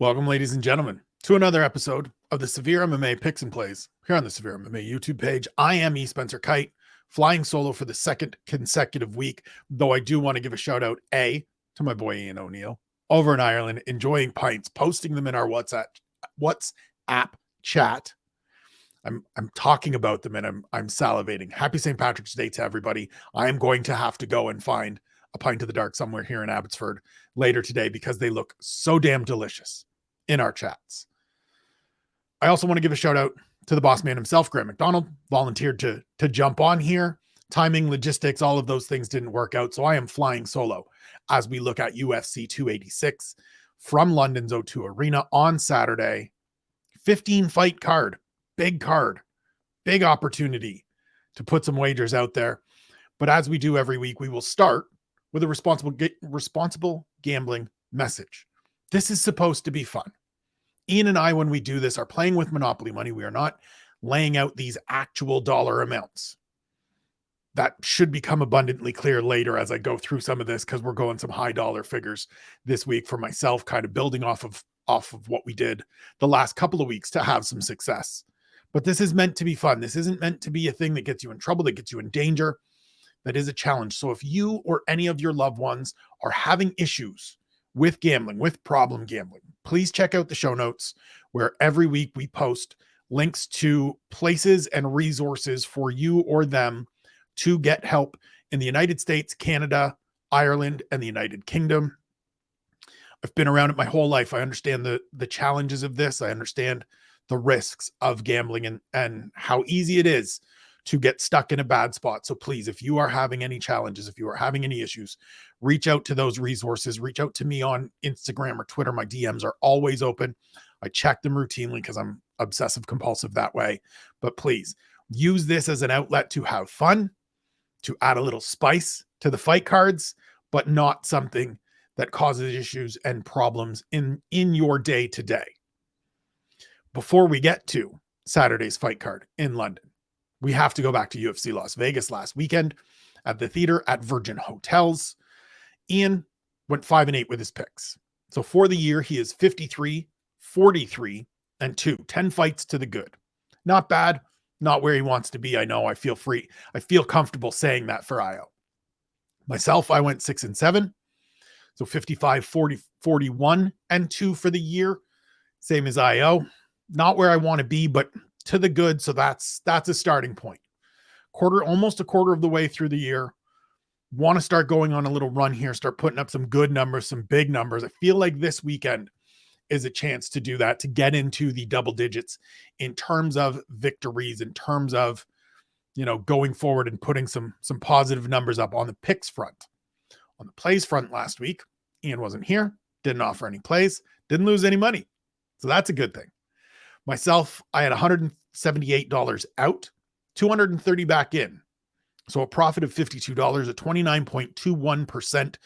Welcome, ladies and gentlemen, to another episode of the SevereMMA Picks and Plays here on the SevereMMA YouTube page. I am Spencer Kyte, flying solo for the second consecutive week, though I do want to give a shout out, to my boy Ian O'Neill over in Ireland, enjoying pints, posting them in our WhatsApp chat. I'm talking about them and I'm salivating. Happy St. Patrick's Day to everybody. I am going to have to go and find a pint of the dark somewhere here in Abbotsford later today because they look so damn delicious in our chats. I also want to give a shout out to the boss man himself, Graham McDonald, volunteered to jump on here. Timing, logistics, all of those things didn't work out. So I am flying solo as we look at UFC 286 from London's O2 Arena on Saturday. 15 fight card, big opportunity to put some wagers out there. But as we do every week, we will start with a responsible gambling message. This is supposed to be fun. Ian and I, when we do this, are playing with Monopoly money. We are not laying out these actual dollar amounts. That should become abundantly clear later as I go through some of this, because we're going some high dollar figures this week for myself, kind of building off of what we did the last couple of weeks to have some success. But this is meant to be fun. This isn't meant to be a thing that gets you in trouble, that gets you in danger. That is a challenge. So if you or any of your loved ones are having issues with gambling, with problem gambling, please check out the show notes where every week we post links to places and resources for you or them to get help in the United States, Canada, Ireland, and the United Kingdom. I've been around it my whole life. I understand the challenges of this. I understand the risks of gambling and how easy it is to get stuck in a bad spot. So please, if you are having any challenges, if you are having any issues, reach out to those resources. Reach out to me on Instagram or Twitter. My DMs are always open. I check them routinely because I'm obsessive compulsive that way. But please use this as an outlet to have fun, to add a little spice to the fight cards, but not something that causes issues and problems in your day to day. Before we get to Saturday's fight card in London, we have to go back to UFC Las Vegas last weekend at the theater at Virgin Hotels. Ian went 5-8 with his picks. So for the year, he is 53, 43, and 2. 10 fights to the good. Not bad. Not where he wants to be. I know. I feel free. I feel comfortable saying that for Io. Myself, I went 6-7. So 55, 40, 41, and 2 for the year. Same as Io. Not where I want to be, but to the good. So that's a starting point. Almost a quarter of the way through the year. Want to start going on a little run here, start putting up some good numbers, some big numbers. I feel like this weekend is a chance to do that, to get into the double digits in terms of victories, in terms of, going forward and putting some positive numbers up on the picks front. On the plays front last week, Ian wasn't here, didn't offer any plays, didn't lose any money. So that's a good thing. Myself, I had $178 out, $230 back in. So a profit of $52, a 29.21%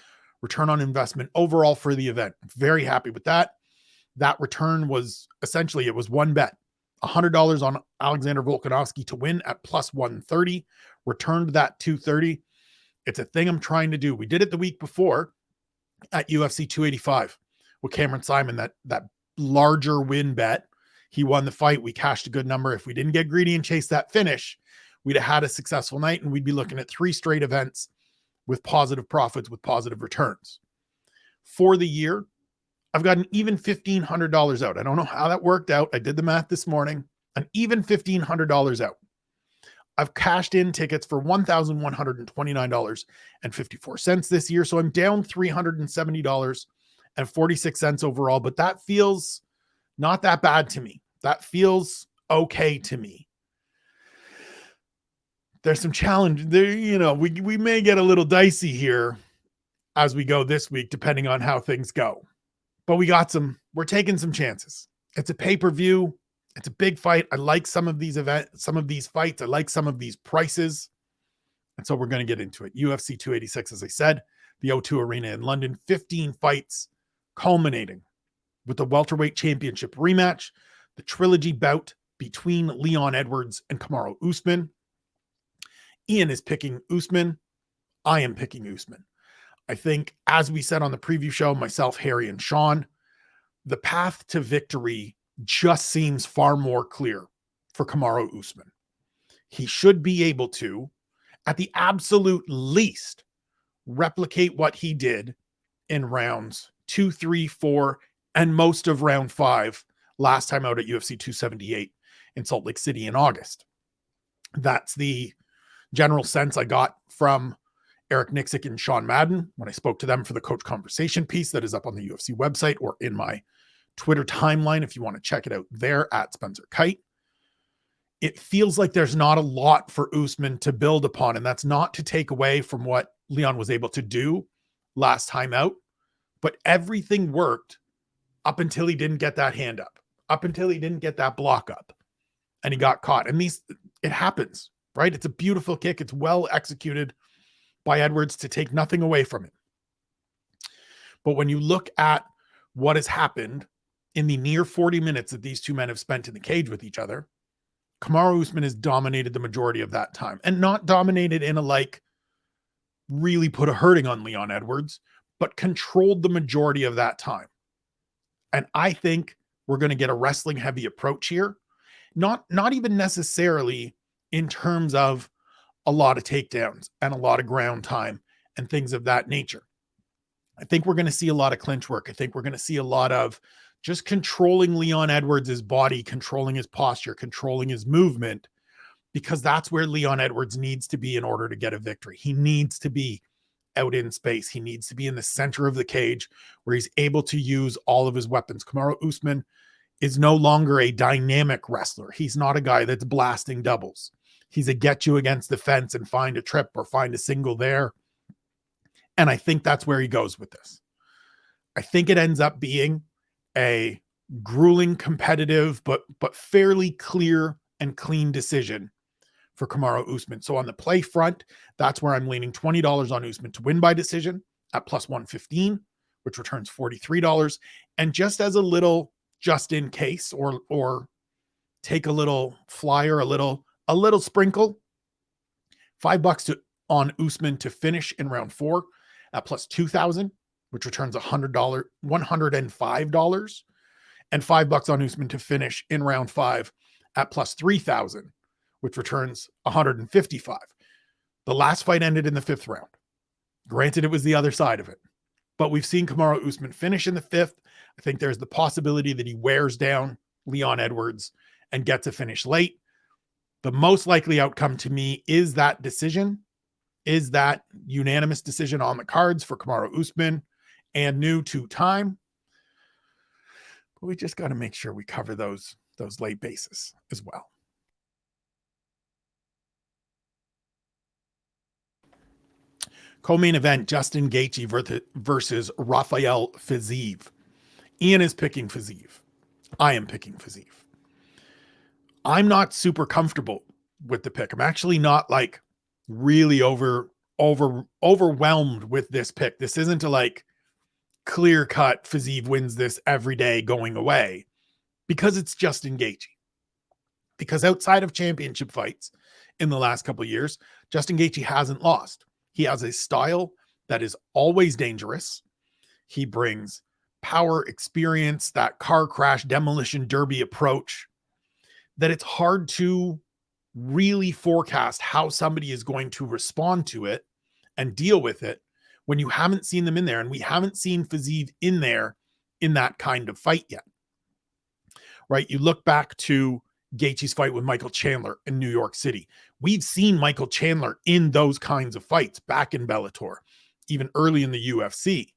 return on investment overall for the event. Very happy with that. That return was essentially, it was one bet. $100 on Alexander Volkanovski to win at plus 130, returned that 230. It's a thing I'm trying to do. We did it the week before at UFC 285 with Cameron Simon, that larger win bet. He won the fight. We cashed a good number. If we didn't get greedy and chase that finish, we'd have had a successful night, and we'd be looking at 3 straight events with positive profits, with positive returns. For the year, I've got an even $1,500 out. I don't know how that worked out. I did the math this morning. An even $1,500 out. I've cashed in tickets for $1,129.54 this year. So I'm down $370.46 overall, but that feels not that bad to me. That feels okay to me. There's some challenge there. We may get a little dicey here as we go this week, depending on how things go, but we're taking some chances. It's a pay-per-view. It's a big fight. I like some of these fights. I like some of these prices. And so we're going to get into it. UFC 286, as I said, the O2 Arena in London, 15 fights culminating with the welterweight championship rematch, the trilogy bout between Leon Edwards and Kamaru Usman. Ian is picking Usman. I am picking Usman. I think, as we said on the preview show, myself, Harry, and Sean, the path to victory just seems far more clear for Kamaru Usman. He should be able to, at the absolute least, replicate what he did in rounds 2, 3, 4, and most of round 5 last time out at UFC 278 in Salt Lake City in August. That's the general sense I got from Eric Nixick and Sean Madden when I spoke to them for the Coach Conversation piece that is up on the UFC website or in my Twitter timeline if you want to check it out there at Spencer Kyte. It feels like there's not a lot for Usman to build upon, and that's not to take away from what Leon was able to do last time out, but everything worked up until he didn't get that hand up until he didn't get that block up, and he got caught. And it happens, right? It's a beautiful kick. It's well executed by Edwards to take nothing away from it. But when you look at what has happened in the near 40 minutes that these two men have spent in the cage with each other, Kamaru Usman has dominated the majority of that time, and not dominated in a really put a hurting on Leon Edwards, but controlled the majority of that time. And I think we're going to get a wrestling heavy approach here. Not even necessarily in terms of a lot of takedowns and a lot of ground time and things of that nature. I think we're going to see a lot of clinch work. I think we're going to see a lot of just controlling Leon Edwards' body, controlling his posture, controlling his movement, because that's where Leon Edwards needs to be in order to get a victory. He needs to be out in space. He needs to be in the center of the cage where he's able to use all of his weapons. Kamaru Usman is no longer a dynamic wrestler. He's not a guy that's blasting doubles. He's a get you against the fence and find a trip or find a single there. And I think that's where he goes with this. I think it ends up being a grueling, competitive, but fairly clear and clean decision for Kamaru Usman. So on the play front, that's where I'm leaning $20 on Usman to win by decision at plus 115, which returns $43. And just as a little, just in case, or take a little flyer, a little sprinkle, $5 on Usman to finish in round 4 at plus 2,000, which returns $105, and $5 on Usman to finish in round 5 at plus 3,000, which returns $155. The last fight ended in the 5th round. Granted, it was the other side of it, but we've seen Kamaru Usman finish in the 5th. I think there's the possibility that he wears down Leon Edwards and gets a finish late. The most likely outcome to me is that decision, is that unanimous decision on the cards for Kamaru Usman and new to time. But we just got to make sure we cover those late bases as well. Co-main event, Justin Gaethje versus Rafael Fiziev. Ian is picking Fiziev. I am picking Fiziev. I'm not super comfortable with the pick. I'm actually not really overwhelmed with this pick. This isn't a clear cut Fiziev wins this every day going away, because it's Justin Gaethje. Because outside of championship fights in the last couple of years, Justin Gaethje hasn't lost. He has a style that is always dangerous. He brings power, experience, that car crash, demolition derby approach, that it's hard to really forecast how somebody is going to respond to it and deal with it when you haven't seen them in there. And we haven't seen Fiziev in there in that kind of fight yet, right? You look back to Gaethje's fight with Michael Chandler in New York City. We've seen Michael Chandler in those kinds of fights back in Bellator, even early in the UFC.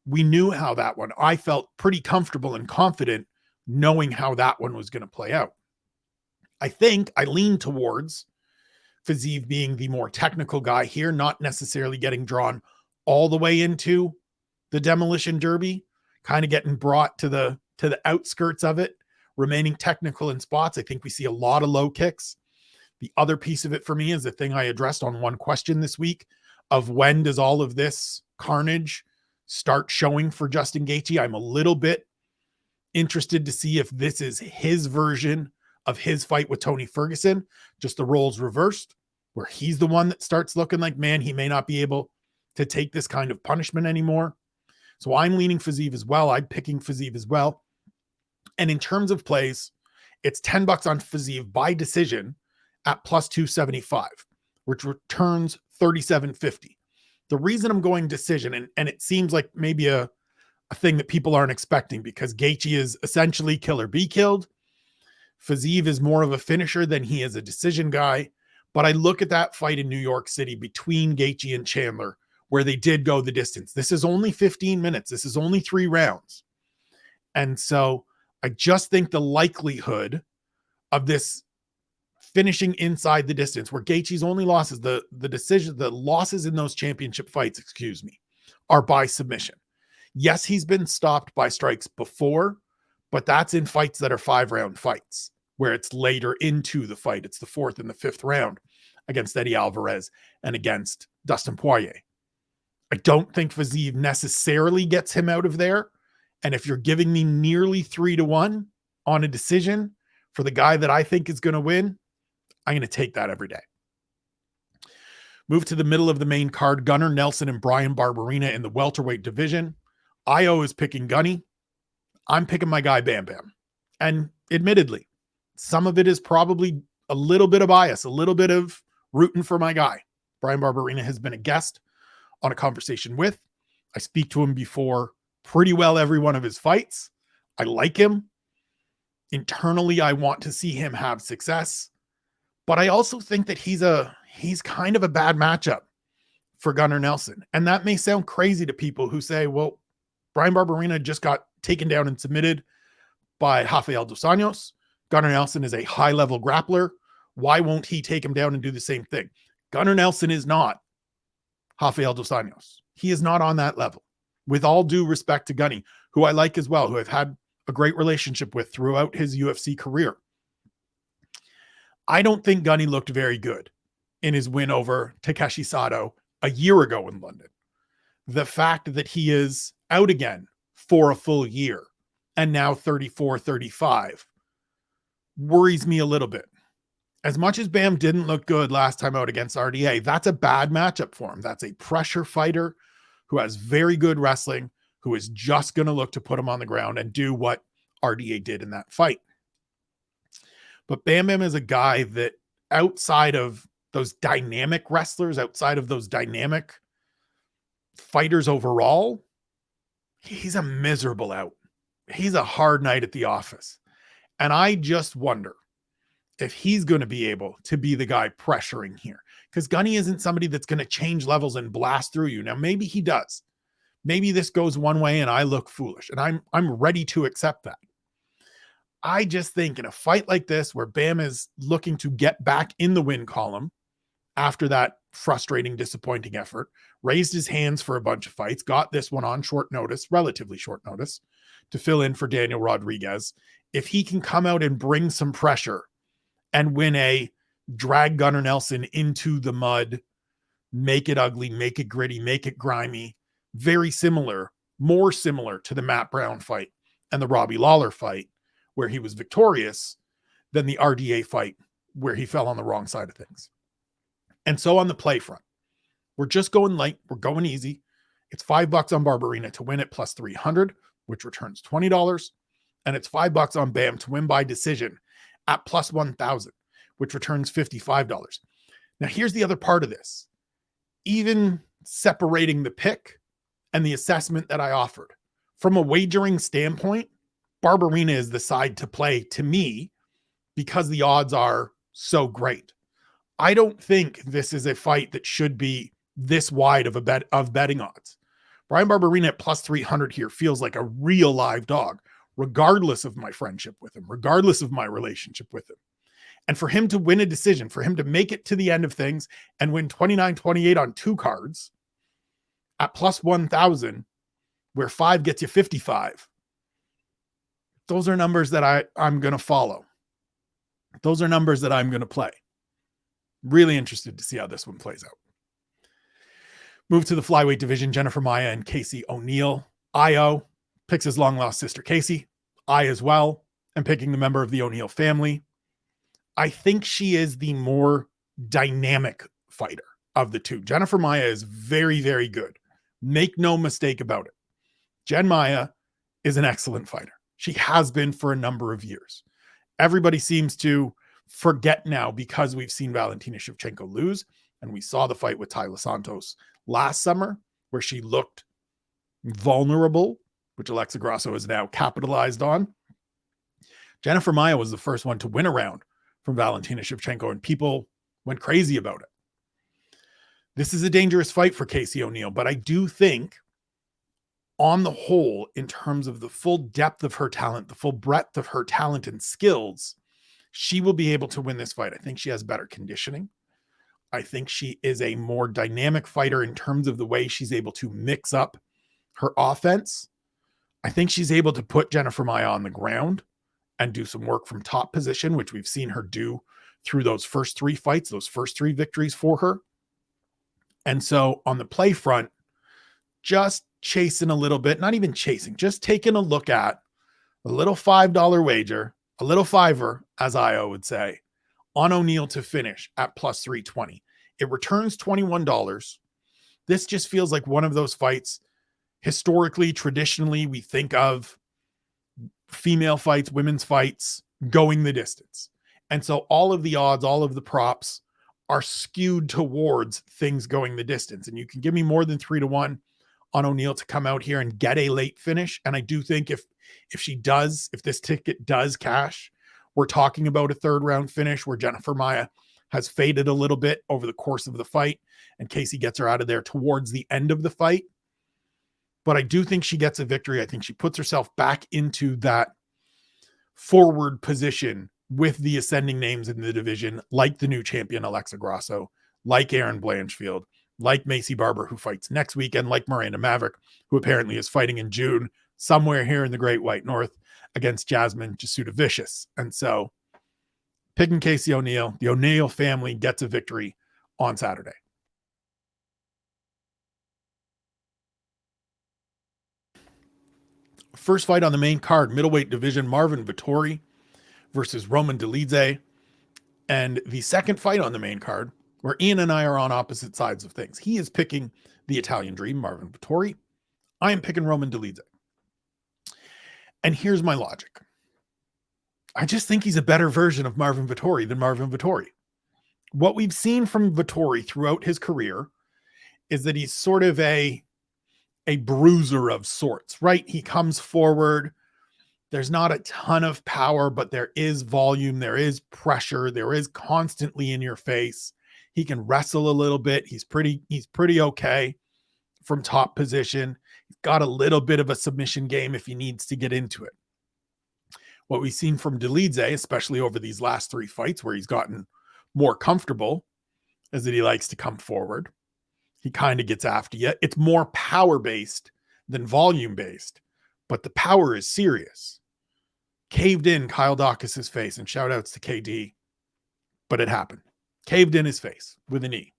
We knew how that one, I felt pretty comfortable and confident knowing how that one was going to play out. I think I lean towards Fiziev being the more technical guy here, not necessarily getting drawn all the way into the demolition derby, kind of getting brought to the outskirts of it, remaining technical in spots. I think we see a lot of low kicks. The other piece of it for me is the thing I addressed on one question this week of when does all of this carnage start showing for Justin Gaethje. I'm a little bit interested to see if this is his version of his fight with Tony Ferguson, just the roles reversed, where he's the one that starts looking like, man, he may not be able to take this kind of punishment anymore. So I'm leaning Fiziev as well. I'm picking Fiziev as well. And in terms of plays, it's $10 on Fiziev by decision at plus 275, which returns 37.50. The reason I'm going decision, and it seems like maybe a thing that people aren't expecting, because Gaethje is essentially kill or be killed. Fiziev is more of a finisher than he is a decision guy. But I look at that fight in New York City between Gaethje and Chandler, where they did go the distance. This is only 15 minutes. This is only 3 rounds. And so I just think the likelihood of this finishing inside the distance, where Gaethje's only losses, the losses in those championship fights, are by submission. Yes, he's been stopped by strikes before, but that's in fights that are 5-round fights, where it's later into the fight. It's the 4th and the 5th round against Eddie Alvarez and against Dustin Poirier. I don't think Fiziev necessarily gets him out of there. And if you're giving me nearly 3-1 on a decision for the guy that I think is going to win, I'm going to take that every day. Move to the middle of the main card. Gunnar Nelson and Brian Barberena in the welterweight division. Io is picking Gunny. I'm picking my guy Bam Bam. And admittedly, some of it is probably a little bit of bias, a little bit of rooting for my guy. Brian Barberena has been a guest on a conversation with. I speak to him before pretty well every one of his fights. I like him. Internally, I want to see him have success. But I also think that he's kind of a bad matchup for Gunnar Nelson. And that may sound crazy to people who say, well, Brian Barberena just got taken down and submitted by Rafael dos Anjos. Gunnar Nelson is a high-level grappler. Why won't he take him down and do the same thing? Gunnar Nelson is not Rafael dos Anjos. He is not on that level. With all due respect to Gunny, who I like as well, who I've had a great relationship with throughout his UFC career. I don't think Gunny looked very good in his win over Takeshi Sato a year ago in London. The fact that he is out again for a full year and now 34, 35 worries me a little bit. As much as Bam didn't look good last time out against RDA, that's a bad matchup for him. That's a pressure fighter who has very good wrestling, who is just going to look to put him on the ground and do what RDA did in that fight. But Bam Bam is a guy that outside of those dynamic wrestlers, outside of those dynamic fighters overall, he's a miserable out. He's a hard night at the office. And I just wonder if he's going to be able to be the guy pressuring here. Because Gunny isn't somebody that's going to change levels and blast through you. Now, maybe he does. Maybe this goes one way and I look foolish. And I'm ready to accept that. I just think in a fight like this, where Bam is looking to get back in the win column after that frustrating, disappointing effort, raised his hands for a bunch of fights, got this one on short notice, relatively short notice, to fill in for Daniel Rodriguez. If he can come out and bring some pressure and win a drag Gunnar Nelson into the mud, make it ugly, make it gritty, make it grimy, very similar, more similar to the Matt Brown fight and the Robbie Lawler fight, where he was victorious, than the RDA fight where he fell on the wrong side of things. And so on the play front, we're just going light. We're going easy. It's $5 on Barberena to win at plus 300, which returns $20. And it's $5 on Bam to win by decision at plus 1,000, which returns $55. Now, here's the other part of this. Even separating the pick and the assessment that I offered, from a wagering standpoint, Barberena is the side to play to me because the odds are so great. I don't think this is a fight that should be this wide of a bet of betting odds. Brian Barberena at plus 300 here feels like a real live dog, regardless of my friendship with him, regardless of my relationship with him. And for him to win a decision, for him to make it to the end of things and win 29-28 on 2 cards at plus 1,000, where 5 gets you 55. Those are numbers that I'm going to follow. Those are numbers that I'm going to play. Really interested to see how this one plays out. Move to the flyweight division. Jennifer Maia and Casey O'Neill. Io picks his long-lost sister Casey. I as well am picking the member of the O'Neill family. I think she is the more dynamic fighter of the two. Jennifer Maia is very, very good. Make no mistake about it. Jen Maya is an excellent fighter. She has been for a number of years. Everybody seems to forget now because we've seen Valentina Shevchenko lose, and we saw the fight with Taila Santos last summer where she looked vulnerable, which Alexa Grasso has now capitalized on. Jennifer Maia was the first one to win a round from Valentina Shevchenko, and people went crazy about it. This is a dangerous fight for Casey O'Neill, but I do think on the whole, in terms of the full depth of her talent, the full breadth of her talent and skills, she will be able to win this fight. I think she has better conditioning. I think she is a more dynamic fighter in terms of the way she's able to mix up her offense. I think she's able to put Jennifer Maia on the ground and do some work from top position, which we've seen her do through those first three fights, those first three victories for her. And so on the play front, just chasing a little bit, not even chasing, just taking a look at a little $5 wager, a little fiver, as Io would say, on O'Neill to finish at plus 320. It returns $21. This just feels like one of those fights. Historically, traditionally, we think of female fights, women's fights going the distance. And so all of the odds, all of the props are skewed towards things going the distance. And you can give me more than 3-1 on O'Neill to come out here and get a late finish. And I do think if this ticket does cash, we're talking about a third round finish where Jennifer Maia has faded a little bit over the course of the fight and Casey gets her out of there towards the end of the fight. But I do think she gets a victory. I think she puts herself back into that forward position with the ascending names in the division, like the new champion Alexa Grasso, like Erin Blanchfield, like Macy Barber, who fights next weekend, like Miranda Maverick, who apparently is fighting in June somewhere here in the Great White North against Jasmine Jasudavicius. And so picking Casey O'Neill, the O'Neill family gets a victory on Saturday. First fight on the main card, middleweight division, Marvin Vettori versus Roman Dolidze. And the second fight on the main card, where Ian and I are on opposite sides of things. He is picking the Italian Dream, Marvin Vettori. I am picking Roman Dolidze. And here's my logic. I just think he's a better version of Marvin Vettori than Marvin Vettori. What we've seen from Vettori throughout his career is that he's sort of a bruiser of sorts, right? He comes forward. There's not a ton of power, but there is volume. There is pressure. There is constantly in your face. He can wrestle a little bit. He's pretty okay from top position. He's got a little bit of a submission game if he needs to get into it. What we've seen from Dolidze, especially over these last three fights where he's gotten more comfortable, is that he likes to come forward. He kind of gets after you. It's more power-based than volume-based, but the power is serious. Caved in Kyle Dawkins' face, and shout outs to KD, but it happened. Caved in his face with a knee.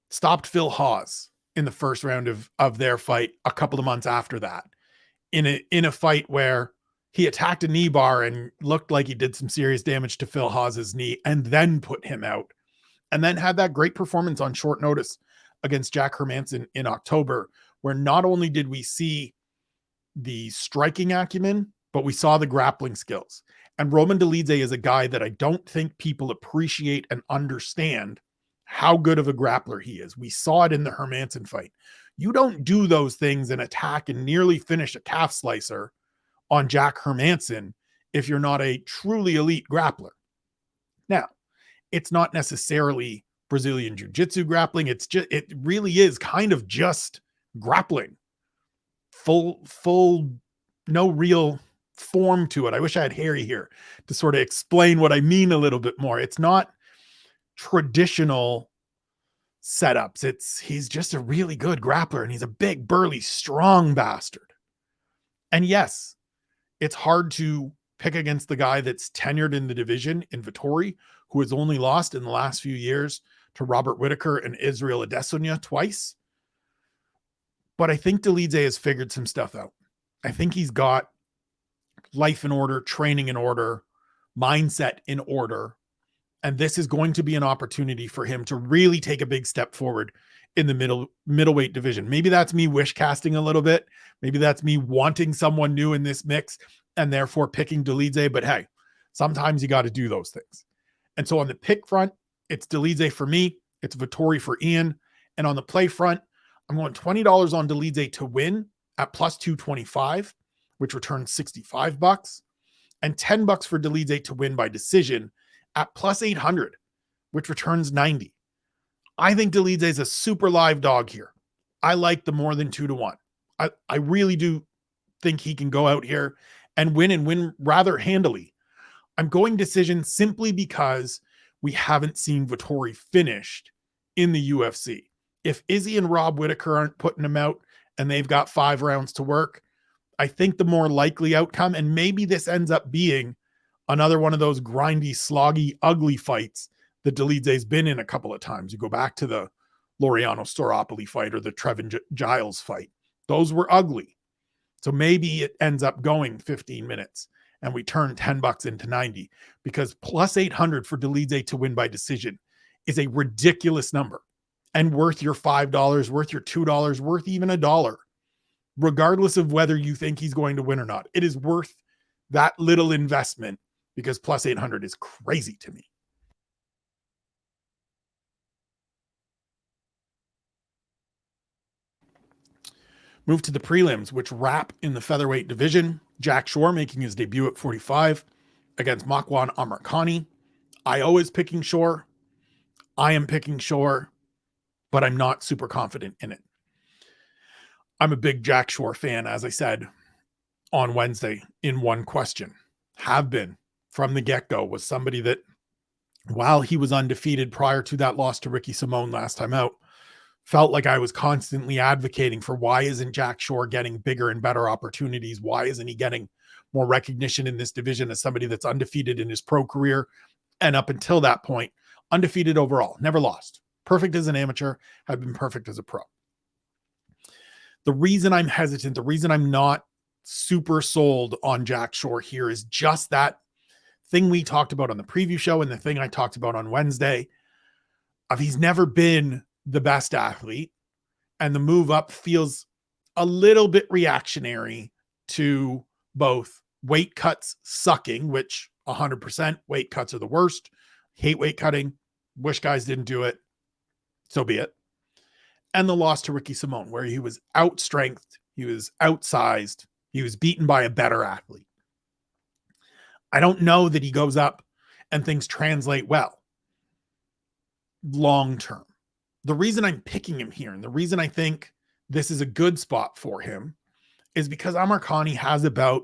Stopped Phil Hawes in the first round of their fight a couple of months after that. In a fight where he attacked a knee bar and looked like he did some serious damage to Phil Hawes' knee and then put him out. And then had that great performance on short notice against Jack Hermanson in October, where not only did we see the striking acumen, but we saw the grappling skills. And Roman Dolidze is a guy that I don't think people appreciate and understand how good of a grappler he is. We saw it in the Hermanson fight. You don't do those things and attack and nearly finish a calf slicer on Jack Hermanson if you're not a truly elite grappler. Now, it's not necessarily Brazilian Jiu-Jitsu grappling. It really is kind of just grappling. Full, no real form to it. I wish I had Harry here to sort of explain what I mean a little bit more. It's not traditional setups. He's just a really good grappler, and he's a big, burly, strong bastard. And yes, it's hard to pick against the guy that's tenured in the division in Vettori, who has only lost in the last few years to Robert Whittaker and Israel Adesanya twice. But I think Dolidze has figured some stuff out. I think he's got life in order, training in order, mindset in order. And this is going to be an opportunity for him to really take a big step forward in the middleweight division. Maybe that's me wish casting a little bit. Maybe that's me wanting someone new in this mix and therefore picking Dolidze. But hey, sometimes you got to do those things. And so on the pick front, it's Dolidze for me. It's Vettori for Ian. And on the play front, I'm going $20 on Dolidze to win at plus 225, which returns $65, and $10 for Dolidze to win by decision at plus 800, which returns 90. I think Dolidze is a super live dog here. I like the more than 2-1. I really do think he can go out here and win rather handily. I'm going decision simply because we haven't seen Vettori finished in the UFC. If Izzy and Rob Whittaker aren't putting him out and they've got 5 rounds to work, I think the more likely outcome, and maybe this ends up being another one of those grindy, sloggy, ugly fights that Dolidze's been in a couple of times. You go back to the Laureano Staropoli fight or the Trevin Giles fight. Those were ugly. So maybe it ends up going 15 minutes and we turn $10 into 90, because plus 800 for Dolidze to win by decision is a ridiculous number and worth your $5, worth your $2, worth even $1, regardless of whether you think he's going to win or not. It is worth that little investment because plus 800 is crazy to me. Move to the prelims, which wrap in the featherweight division. Jack Shore making his debut at 45 against Makwan Amirkhani. IO is picking Shore. I am picking Shore, but I'm not super confident in it. I'm a big Jack Shore fan, as I said on Wednesday in one question. Have been from the get-go, was somebody that, while he was undefeated prior to that loss to Ricky Simone last time out, felt like I was constantly advocating for why isn't Jack Shore getting bigger and better opportunities? Why isn't he getting more recognition in this division as somebody that's undefeated in his pro career? And up until that point, undefeated overall, never lost. Perfect as an amateur, have been perfect as a pro. The reason I'm hesitant, the reason I'm not super sold on Jack Shore here is just that thing we talked about on the preview show and the thing I talked about on Wednesday of he's never been the best athlete, and the move up feels a little bit reactionary to both weight cuts sucking, which 100% weight cuts are the worst. Hate weight cutting. Wish guys didn't do it. So be it. And the loss to Ricky Simone, where he was outstrengthed, he was outsized, he was beaten by a better athlete. I don't know that he goes up and things translate well long term. The reason I'm picking him here and the reason I think this is a good spot for him is because Amirkhani has about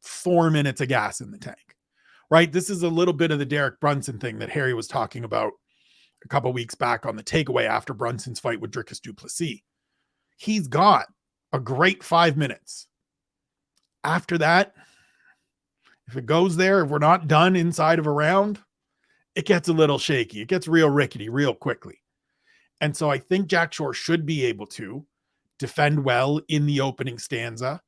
4 minutes of gas in the tank, right? This is a little bit of the Derek Brunson thing that Harry was talking about a couple weeks back on the takeaway after Brunson's fight with Dricus du Plessis. He's got a great 5 minutes. After that, if it goes there, if we're not done inside of a round, it gets a little shaky. It gets real rickety real quickly. And so I think Jack Shore should be able to defend well in the opening stanza,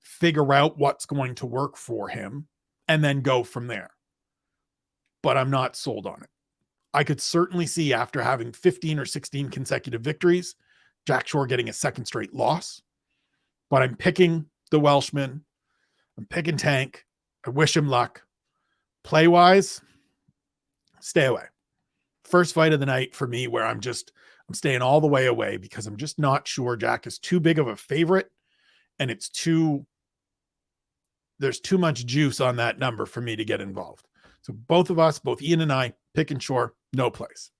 figure out what's going to work for him, and then go from there. But I'm not sold on it. I could certainly see, after having 15 or 16 consecutive victories, Jack Shore getting a second straight loss. But I'm picking the Welshman. I'm picking Tank. I wish him luck. Play-wise, stay away. First fight of the night for me where I'm staying all the way away because I'm just not sure. Jack is too big of a favorite, and there's too much juice on that number for me to get involved. So both of us, both Ian and I, picking Shore, no place.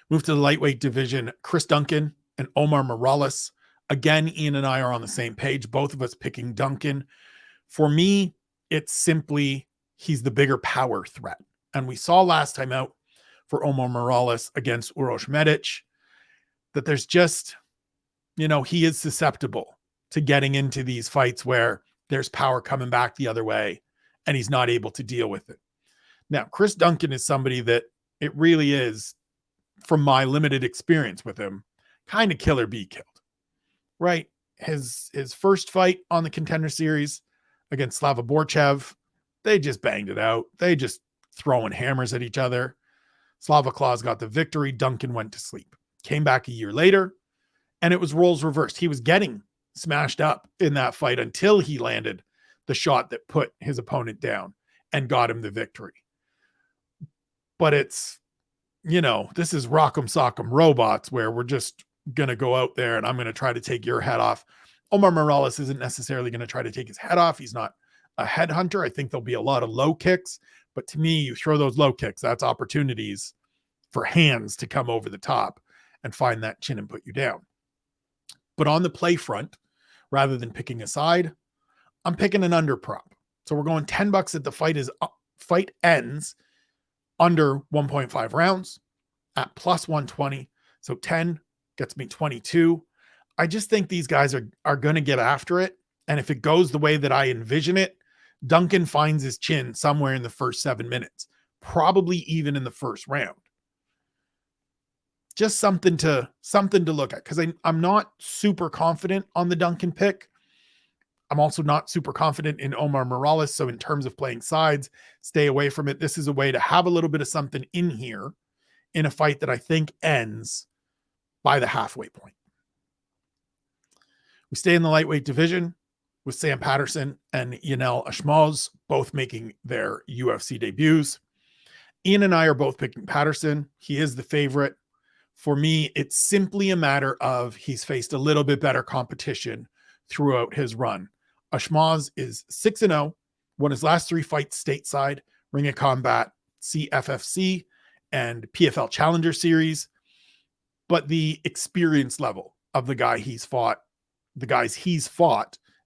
Move to the lightweight division. Chris Duncan and Omar Morales. Again, Ian and I are on the same page. Both of us picking Duncan. For me, it's simply he's the bigger power threat. And we saw last time out for Omar Morales against Uroš Medic that there's just, he is susceptible to getting into these fights where there's power coming back the other way and he's not able to deal with it. Now, Chris Duncan is somebody that it really is, from my limited experience with him, kind of kill or be killed, right? His first fight on the Contender Series against Slava Borchev, they just banged it out. They just throwing hammers at each other. Slava Claus got the victory. Duncan went to sleep. Came back a year later, and it was roles reversed. He was getting smashed up in that fight until he landed the shot that put his opponent down and got him the victory. But it's, this is Rock'em Sock'em Robots, where we're just going to go out there and I'm going to try to take your head off. Omar Morales isn't necessarily going to try to take his head off. He's not a headhunter. I think there'll be a lot of low kicks, but to me, you throw those low kicks, that's opportunities for hands to come over the top and find that chin and put you down. But on the play front, rather than picking a side, I'm picking an under prop. So we're going $10 at the fight ends under 1.5 rounds at plus 120. So 10 gets me 22. I just think these guys are going to get after it. And if it goes the way that I envision it, Duncan finds his chin somewhere in the first 7 minutes, probably even in the first round. Just something to look at, because I'm not super confident on the Duncan pick. I'm also not super confident in Omar Morales. So in terms of playing sides, stay away from it. This is a way to have a little bit of something in here in a fight that I think ends by the halfway point. We stay in the lightweight division with Sam Patterson and Yanel Ashmoz both making their UFC debuts. Ian and I are both picking Patterson. He is the favorite. For me, it's simply a matter of he's faced a little bit better competition throughout his run. Ashmoz is 6-0, won his last 3 fights stateside, Ring of Combat, CFFC, and PFL Challenger Series. But the experience level of the guys he's fought,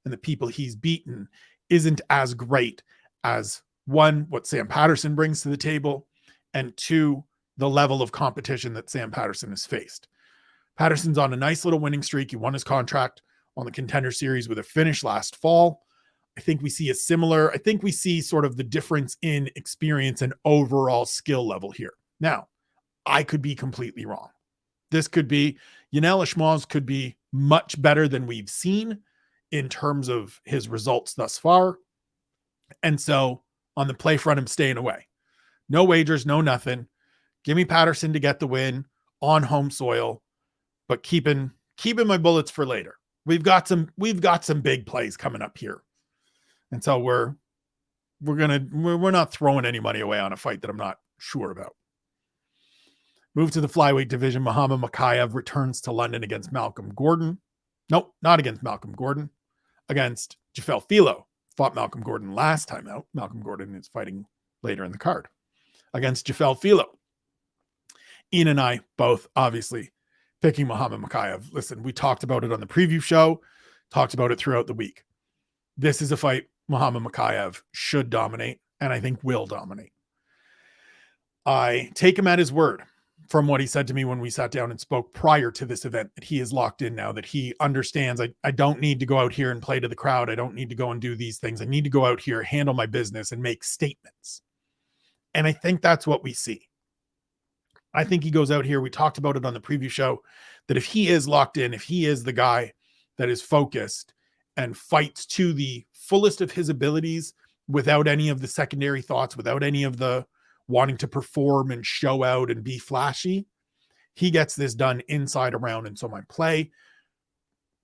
and the people he's beaten isn't as great as, 1, what Sam Patterson brings to the table, and 2, the level of competition that Sam Patterson has faced. Patterson's on a nice little winning streak. He won his contract on the Contender Series with a finish last fall. I think we see sort of the difference in experience and overall skill level here. Now, I could be completely wrong. This could be, Yanel Ashmoz could be much better than we've seen in terms of his results thus far. And so on the play front, I'm staying away. No wagers, no nothing. Give me Patterson to get the win on home soil, but keeping my bullets for later. We've got some big plays coming up here. And so we're not throwing any money away on a fight that I'm not sure about. Move to the flyweight division. Muhammad Mokaev returns to London against Malcolm Gordon. Nope, not against Malcolm Gordon. Against Jafel Filo. Fought Malcolm Gordon last time out. Malcolm Gordon is fighting later in the card. Against Jafel Filo. Ian and I both obviously picking Muhammad Mokaev. Listen, we talked about it on the preview show, talked about it throughout the week. This is a fight Muhammad Mokaev should dominate, and I think will dominate. I take him at his word from what he said to me when we sat down and spoke prior to this event, that he is locked in now, that he understands I don't need to go out here and play to the crowd. I don't need to go and do these things. I need to go out here, handle my business, and make statements. And I think that's what we see. I think he goes out here. We talked about it on the preview show, that if he is locked in, if he is the guy that is focused and fights to the fullest of his abilities without any of the secondary thoughts, without any of the wanting to perform and show out and be flashy, he gets this done inside a round. And so my play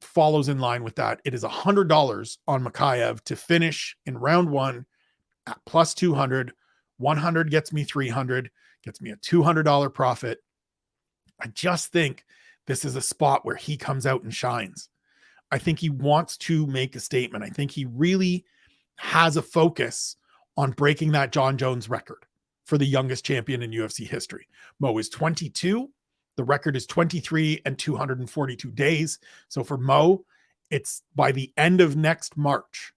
follows in line with that. It is $100 on Mokaev to finish in round 1 at plus 200. 100 gets me 300. Gets me a $200 profit. I just think this is a spot where he comes out and shines. I think he wants to make a statement. I think he really has a focus on breaking that John Jones record for the youngest champion in UFC history. Mo is 22. The record is 23 and 242 days. So for Mo, it's by the end of next March,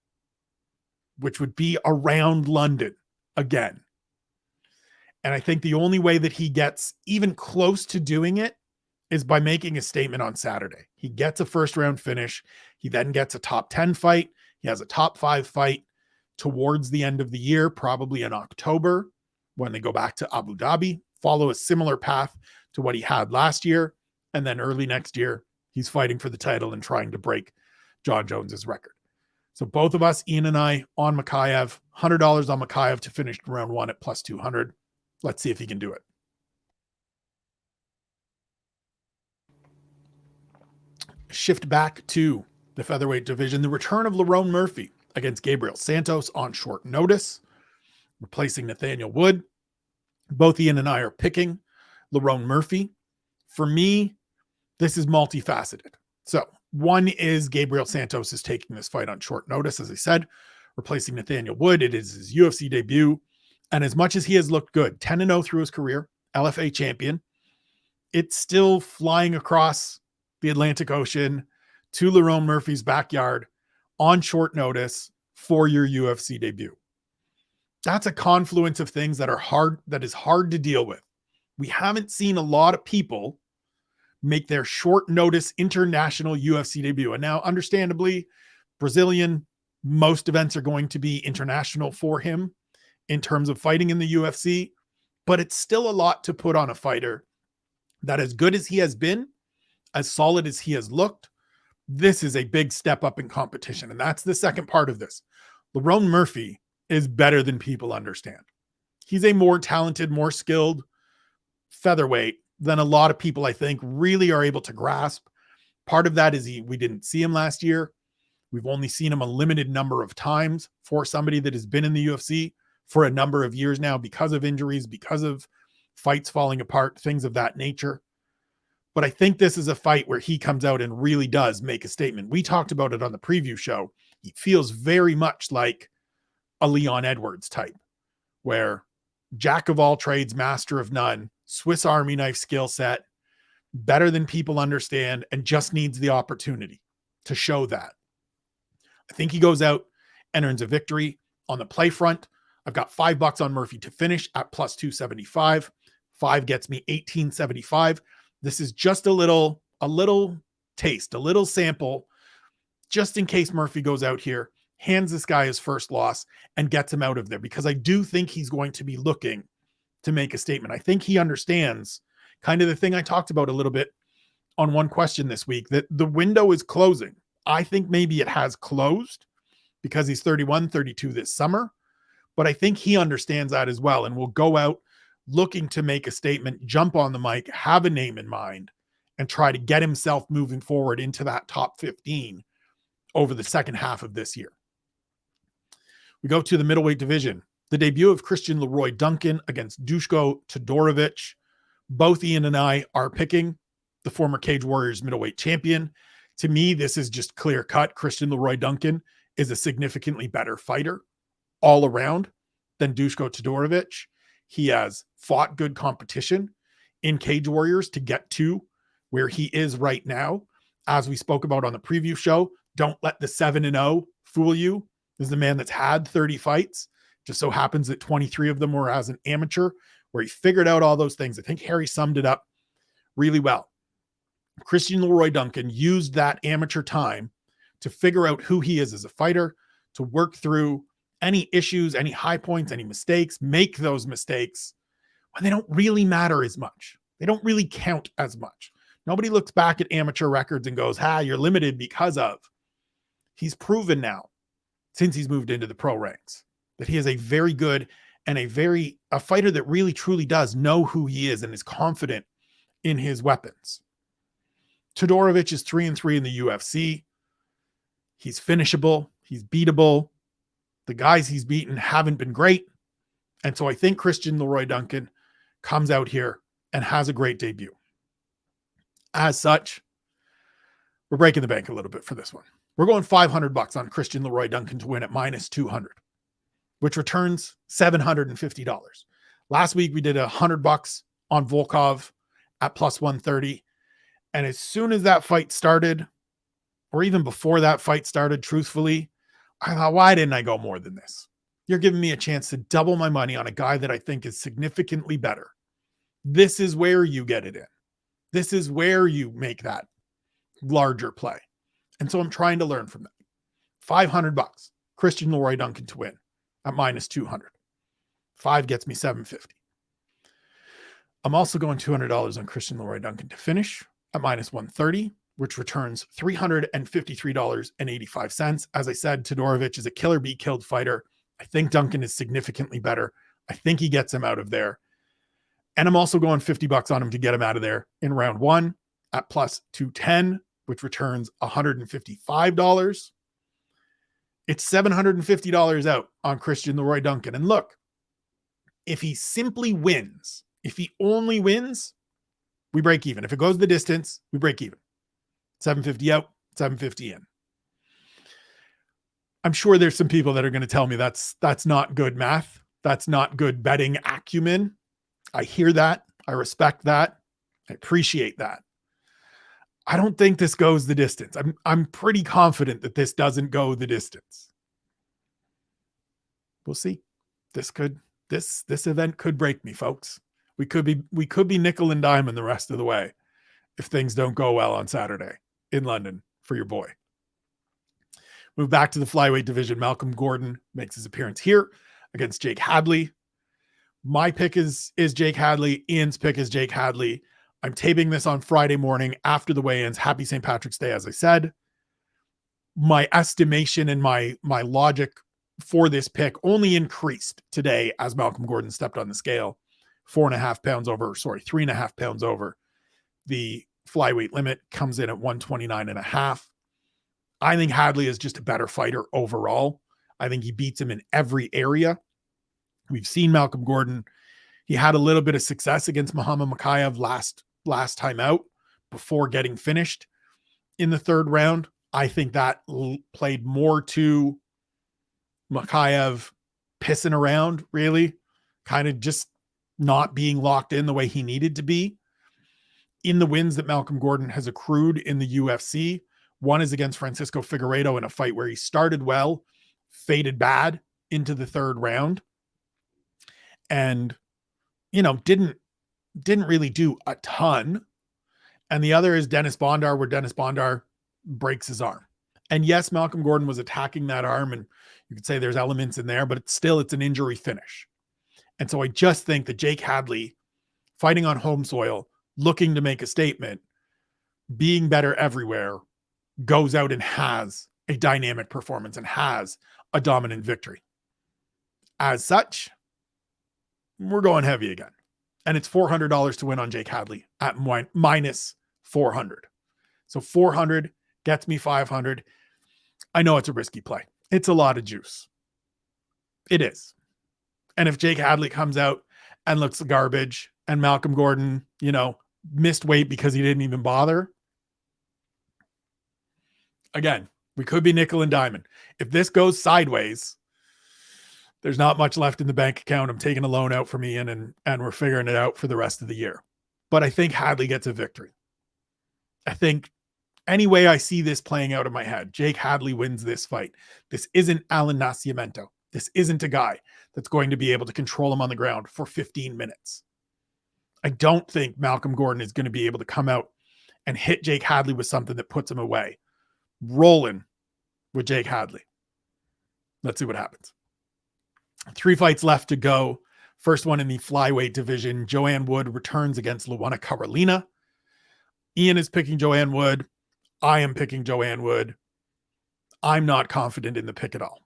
which would be around London again. And I think the only way that he gets even close to doing it is by making a statement on Saturday. He gets a first round finish. He then gets a top 10 fight. He has a top 5 fight towards the end of the year, probably in October when they go back to Abu Dhabi, follow a similar path to what he had last year. And then early next year, he's fighting for the title and trying to break John Jones's record. So both of us, Ian and I, on Mokaev, $100 on Mokaev to finish round 1 at plus 200. Let's see if he can do it. Shift back to the featherweight division. The return of Lerone Murphy against Gabriel Santos on short notice, replacing Nathaniel Wood. Both Ian and I are picking Lerone Murphy. For me, this is multifaceted. So one is Gabriel Santos is taking this fight on short notice, as I said, replacing Nathaniel Wood. It is his UFC debut. And as much as he has looked good, 10-0 through his career, LFA champion, it's still flying across the Atlantic Ocean to Lerone Murphy's backyard on short notice for your UFC debut. That's a confluence of things that is hard to deal with. We haven't seen a lot of people make their short notice international UFC debut. And now, understandably, Brazilian, most events are going to be international for him in terms of fighting in the UFC, but it's still a lot to put on a fighter that, as good as he has been, as solid as he has looked, this is a big step up in competition. And that's the second part of this. Lerone Murphy is better than people understand. He's a more talented, more skilled featherweight than a lot of people, I think, really are able to grasp. Part of that is we didn't see him last year. We've only seen him a limited number of times for somebody that has been in the UFC for a number of years now because of injuries, because of fights falling apart, things of that nature. But I think this is a fight where he comes out and really does make a statement. We talked about it on the preview show. He feels very much like a Leon Edwards type, where jack of all trades, master of none, Swiss Army knife skill set, better than people understand, and just needs the opportunity to show that. I think he goes out and earns a victory. On the play front, I've got $5 on Murphy to finish at plus 275. 5 gets me 1875. This is just a little taste, a little sample, just in case Murphy goes out here, hands this guy his first loss, and gets him out of there, because I do think he's going to be looking to make a statement. I think he understands kind of the thing I talked about a little bit on one question this week, that the window is closing. I think maybe it has closed because he's 31, 32 this summer, but I think he understands that as well and will go out looking to make a statement, jump on the mic, have a name in mind, and try to get himself moving forward into that top 15 over the second half of this year. We go to the middleweight division. The debut of Christian Leroy Duncan against Duško Todorovic. Both Ian and I are picking the former Cage Warriors middleweight champion. To me, this is just clear cut. Christian Leroy Duncan is a significantly better fighter all around than Duško Todorovic. He has fought good competition in Cage Warriors to get to where he is right now. As we spoke about on the preview show, don't let the 7-0 fool you. This is the man that's had 30 fights. Just so happens that 23 of them were as an amateur, where he figured out all those things. I think Harry summed it up really well. Christian Leroy Duncan used that amateur time to figure out who he is as a fighter, to work through any issues, any high points, any mistakes, make those mistakes when they don't really matter as much. They don't really count as much. Nobody looks back at amateur records and goes, you're limited because of. He's proven now, since he's moved into the pro ranks, that he is a very good and a fighter that really truly does know who he is and is confident in his weapons. Todorovic is 3-3 in the UFC. He's finishable. He's beatable. The guys he's beaten haven't been great. And so I think Christian Leroy Duncan comes out here and has a great debut. As such, we're breaking the bank a little bit for this one. We're going $500 on Christian Leroy Duncan to win at minus 200, which returns $750. Last week, we did $100 on Volkov at plus 130. And as soon as that fight started, or even before that fight started, truthfully, I thought, why didn't I go more than this? You're giving me a chance to double my money on a guy that I think is significantly better. This is where you get it in. This is where you make that larger play. And so I'm trying to learn from that. $500, Christian Leroy Duncan to win at minus 200. 5 gets me $750. I'm also going $200 on Christian Leroy Duncan to finish at minus 130, which returns $353.85. As I said, Todorovic is a killer be killed fighter. I think Duncan is significantly better. I think he gets him out of there. And I'm also going $50 on him to get him out of there in round 1 at plus 210, which returns $155. It's $750 out on Christian Leroy Duncan. And look, if he simply wins, if he only wins, we break even. If it goes the distance, we break even. 750 out, 750 in. I'm sure there's some people that are going to tell me that's not good math. That's not good betting acumen. I hear that. I respect that. I appreciate that. I don't think this goes the distance. I'm pretty confident that this doesn't go the distance. We'll see. This event could break me, folks. We could be nickel and dime the rest of the way if things don't go well on Saturday in London for your boy. Move back to the flyweight division. Malcolm Gordon makes his appearance here against Jake Hadley. My pick is Jake Hadley. Ian's pick is Jake Hadley. I'm taping this on Friday morning after the weigh-ins. Happy St. Patrick's Day, as I said. My estimation and my logic for this pick only increased today as Malcolm Gordon stepped on the scale. 3.5 pounds over. The flyweight limit comes in at 129.5. I think Hadley is just a better fighter overall. I think he beats him in every area. We've seen Malcolm Gordon. He had a little bit of success against Muhammad Mokaev last time out before getting finished in the third round. I think that played more to Mokaev pissing around, really, kind of just not being locked in the way he needed to be. In the wins that Malcolm Gordon has accrued in the UFC, one is against Francisco Figueiredo in a fight where he started well, faded bad into the third round, and didn't really do a ton. And the other is Dennis Bondar, where Dennis Bondar breaks his arm. And yes, Malcolm Gordon was attacking that arm, and you could say there's elements in there, but it's an injury finish. And so I just think that Jake Hadley, fighting on home soil, looking to make a statement, being better everywhere, goes out and has a dynamic performance and has a dominant victory. As such, we're going heavy again. And it's $400 to win on Jake Hadley at minus 400. So 400 gets me 500. I know it's a risky play. It's a lot of juice. It is. And if Jake Hadley comes out and looks garbage and Malcolm Gordon, missed weight because he didn't even bother, again, we could be nickel and diamond. If this goes sideways, there's not much left in the bank account. I'm taking a loan out from Ian and we're figuring it out for the rest of the year. But I think Hadley gets a victory. I think any way I see this playing out in my head, Jake Hadley wins this fight. This isn't Alan Nascimento. This isn't a guy that's going to be able to control him on the ground for 15 minutes. I don't think Malcolm Gordon is going to be able to come out and hit Jake Hadley with something that puts him away. Rolling with Jake Hadley. Let's see what happens. 3 fights left to go. First one in the flyweight division. Joanne Wood returns against Luana Carolina. Ian is picking Joanne Wood. I am picking Joanne Wood. I'm not confident in the pick at all.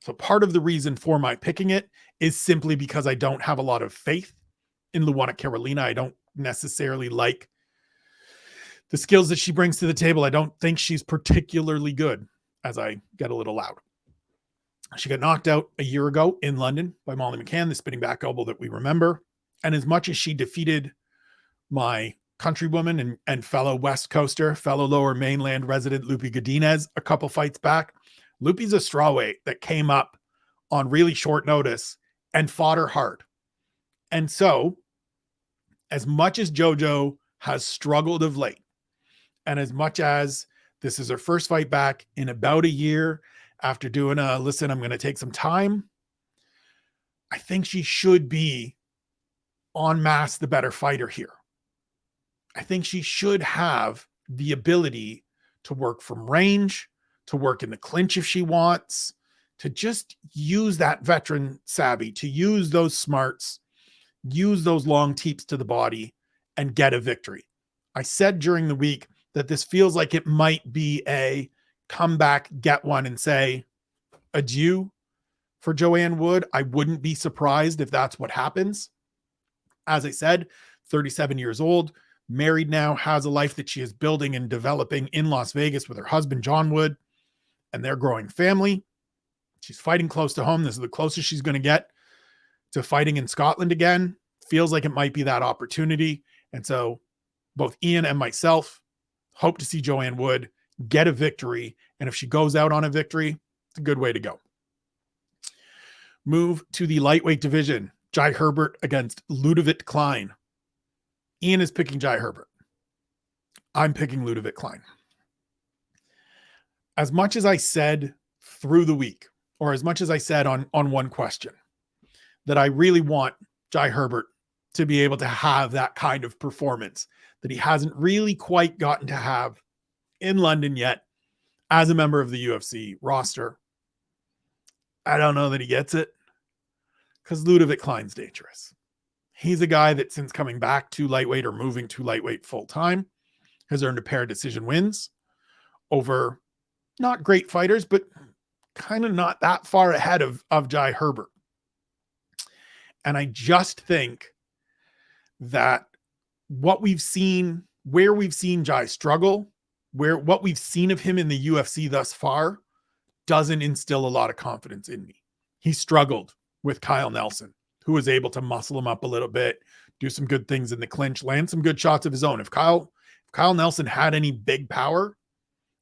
So part of the reason for my picking it is simply because I don't have a lot of faith in Luana Carolina. I don't necessarily like the skills that she brings to the table. I don't think she's particularly good, as I get a little loud. She got knocked out a year ago in London by Molly McCann, the spinning back elbow that we remember. And as much as she defeated my countrywoman and fellow West Coaster, fellow Lower Mainland resident Lupi Godinez a couple fights back, Lupi's a strawweight that came up on really short notice and fought her hard. And so, as much as JoJo has struggled of late, and as much as this is her first fight back in about a year after doing I'm going to take some time, I think she should be en masse the better fighter here. I think she should have the ability to work from range, to work in the clinch if she wants, to just use that veteran savvy, to use those smarts, use those long teeps to the body and get a victory. I said during the week that this feels like it might be a come back, get one and say adieu for Joanne Wood. I wouldn't be surprised if that's what happens. As I said, 37 years old, married now, has a life that she is building and developing in Las Vegas with her husband, John Wood, and their growing family. She's fighting close to home. This is the closest she's going to get to fighting in Scotland again. Feels like it might be that opportunity. And so both Ian and myself hope to see Joanne Wood get a victory. And if she goes out on a victory, it's a good way to go. Move to the lightweight division. Jai Herbert against Ludovic Klein. Ian is picking Jai Herbert. I'm picking Ludovic Klein. As much as I said through the week, or as much as I said on one question, that I really want Jai Herbert to be able to have that kind of performance that he hasn't really quite gotten to have in London yet as a member of the UFC roster. I don't know that he gets it because Ludovic Klein's dangerous. He's a guy that since coming back to lightweight or moving to lightweight full time has earned a pair of decision wins over not great fighters, but kind of not that far ahead of Jai Herbert. And I just think that what we've seen, where we've seen Jai struggle, what we've seen of him in the UFC thus far doesn't instill a lot of confidence in me. He struggled with Kyle Nelson, who was able to muscle him up a little bit, do some good things in the clinch, land some good shots of his own. If Kyle Nelson had any big power,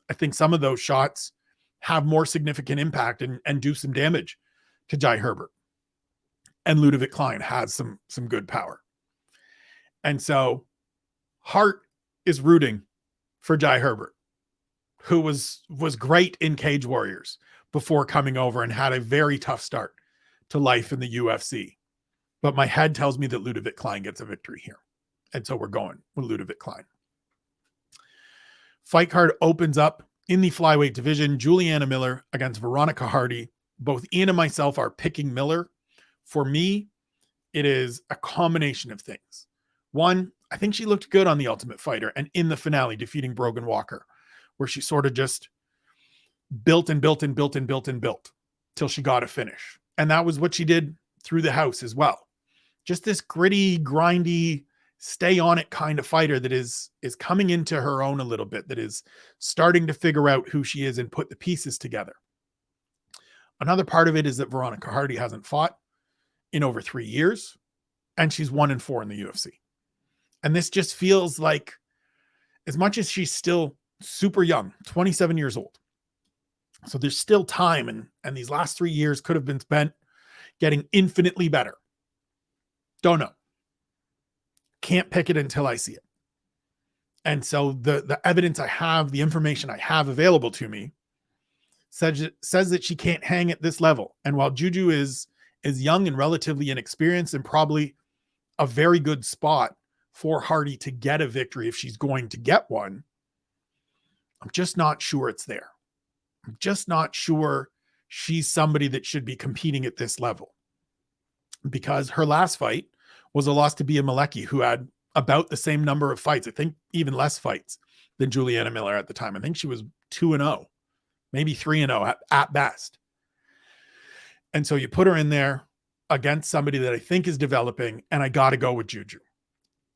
I think some of those shots have more significant impact and do some damage to Jai Herbert. And Ludovic Klein has some good power. And so Hart is rooting for Jai Herbert, who was great in Cage Warriors before coming over and had a very tough start to life in the UFC. But my head tells me that Ludovic Klein gets a victory here. And so we're going with Ludovic Klein. Fight card opens up in the flyweight division. Juliana Miller against Veronica Hardy. Both Ian and myself are picking Miller. For me, it is a combination of things. One, I think she looked good on The Ultimate Fighter and in the finale defeating Brogan Walker, where she sort of just built and built and built and built and built till she got a finish. And that was what she did through the house as well. Just this gritty, grindy, stay on it kind of fighter that is coming into her own a little bit, that is starting to figure out who she is and put the pieces together. Another part of it is that Veronica Hardy hasn't fought in over 3 years, and she's 1-4 in the UFC. And this just feels like, as much as she's still super young, 27 years old, so there's still time, and these last 3 years could have been spent getting infinitely better. Don't know. Can't pick it until I see it. And so the evidence I have, the information I have available to me says that she can't hang at this level. And while Juju is young and relatively inexperienced and probably a very good spot for Hardy to get a victory if she's going to get one, I'm just not sure it's there. I'm just not sure she's somebody that should be competing at this level, because her last fight was a loss to Bia Malecki, who had about the same number of fights, I think even less fights than Juliana Miller at the time. I think she was 2-0, maybe 3-0 at best. And so you put her in there against somebody that I think is developing, and I got to go with Juju.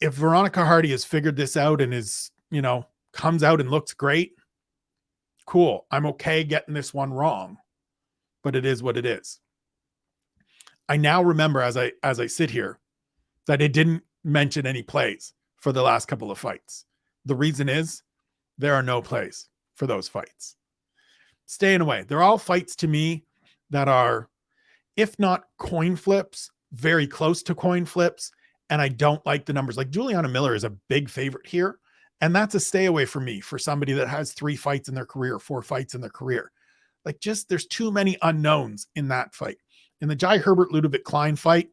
If Veronica Hardy has figured this out and is, comes out and looks great, cool. I'm okay getting this one wrong, but it is what it is. I now remember as I sit here that it didn't mention any plays for the last couple of fights. The reason is there are no plays for those fights. Staying away. They're all fights to me that are, if not coin flips, very close to coin flips. And I don't like the numbers. Like Juliana Miller is a big favorite here. And that's a stay away for me for somebody that has 3 fights in their career, 4 fights in their career. Like, just, there's too many unknowns in that fight. In the Jai Herbert Ludovic Klein fight,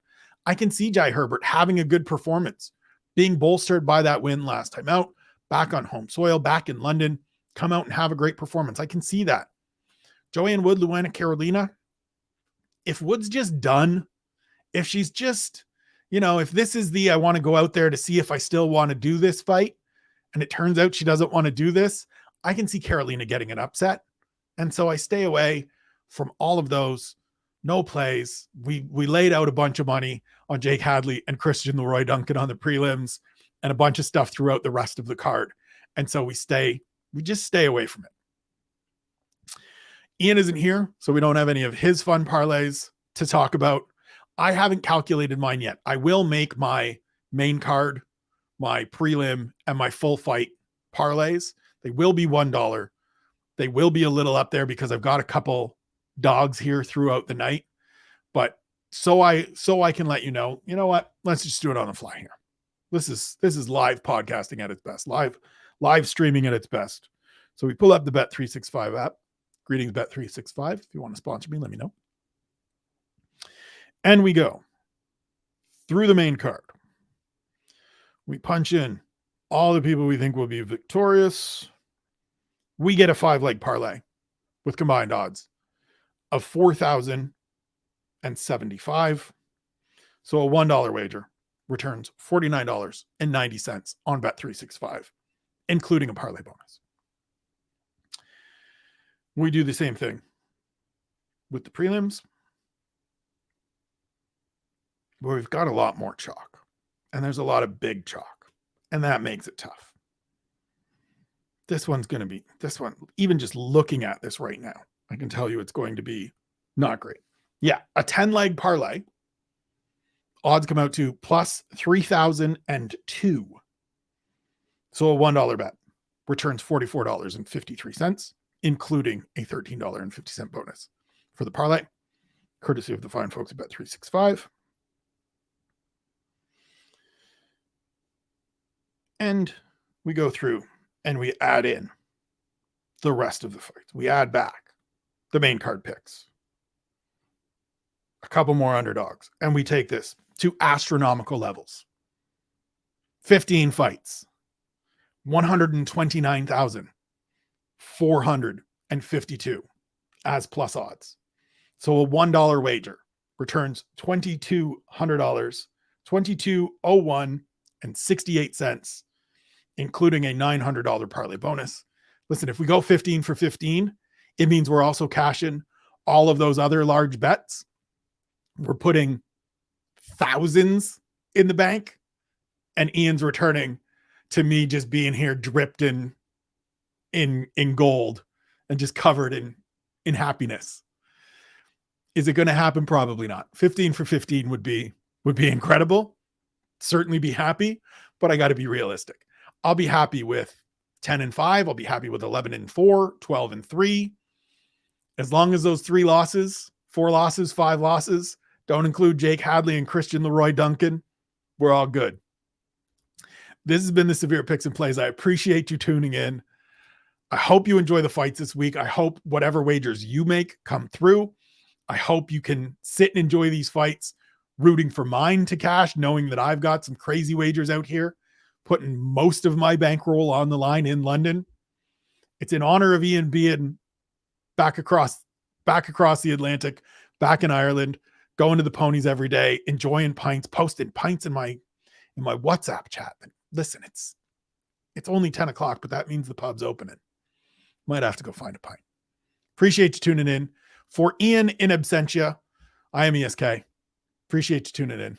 I can see Jai Herbert having a good performance, being bolstered by that win last time out, back on home soil, back in London, come out and have a great performance. I can see that. Joanne Wood, Luana Carolina, if Wood's just done, if she's just, if this is I want to go out there to see if I still want to do this fight, and it turns out she doesn't want to do this, I can see Carolina getting an upset. And so I stay away from all of those. No plays. We laid out a bunch of money on Jake Hadley and Christian Leroy Duncan on the prelims. and a bunch of stuff throughout the rest of the card. And so we just stay away from it. Ian isn't here, so we don't have any of his fun parlays to talk about. I haven't calculated mine yet. I will make my main card, my prelim, and my full fight parlays. They will be $1. They will be a little up there because I've got a couple dogs here throughout the night. But so I can let you know what? Let's just do it on the fly here. This is live podcasting at its best, live streaming at its best. So we pull up the Bet365 app. Greetings, Bet365. If you want to sponsor me, let me know. And we go through the main card. We punch in all the people we think will be victorious. We get a 5-leg parlay with combined odds of 4,075. So a $1 wager returns $49.90 on Bet365, including a parlay bonus. We do the same thing with the prelims, where we've got a lot more chalk, and there's a lot of big chalk, and that makes it tough. This one, even just looking at this right now, I can tell you it's going to be not great. Yeah, a 10-leg parlay. Odds come out to plus 3,002. So a $1 bet returns $44.53, including a $13.50 bonus for the parlay, courtesy of the fine folks at Bet365. And we go through and we add in the rest of the fights. We add back the main card picks, a couple more underdogs, and we take this to astronomical levels. 15 fights, 129,452 as plus odds. So a $1 wager returns $2,200, $22.01 including a $900 parlay bonus. Listen, if we go 15 for 15, it means we're also cashing all of those other large bets. We're putting thousands in the bank, and Ian's returning to me just being here dripped in gold and just covered in happiness. Is it going to happen? Probably not. 15 for 15 would be incredible. Certainly be happy, but I got to be realistic. I'll be happy with 10-5. I'll be happy with 11-4, 12-3. As long as those 4 losses, 5 losses don't include Jake Hadley and Christian Leroy Duncan, we're all good. This has been the Severe Picks and Plays. I appreciate you tuning in. I hope you enjoy the fights this week. I hope whatever wagers you make come through. I hope you can sit and enjoy these fights, rooting for mine to cash, knowing that I've got some crazy wagers out here, putting most of my bankroll on the line in London. It's in honor of Ian being back across the Atlantic, back in Ireland, going to the ponies every day, enjoying pints, posting pints in my WhatsApp chat. And listen, it's only 10 o'clock, but that means the pub's opening. Might have to go find a pint. Appreciate you tuning in. For Ian in absentia, I am ESK. Appreciate you tuning in.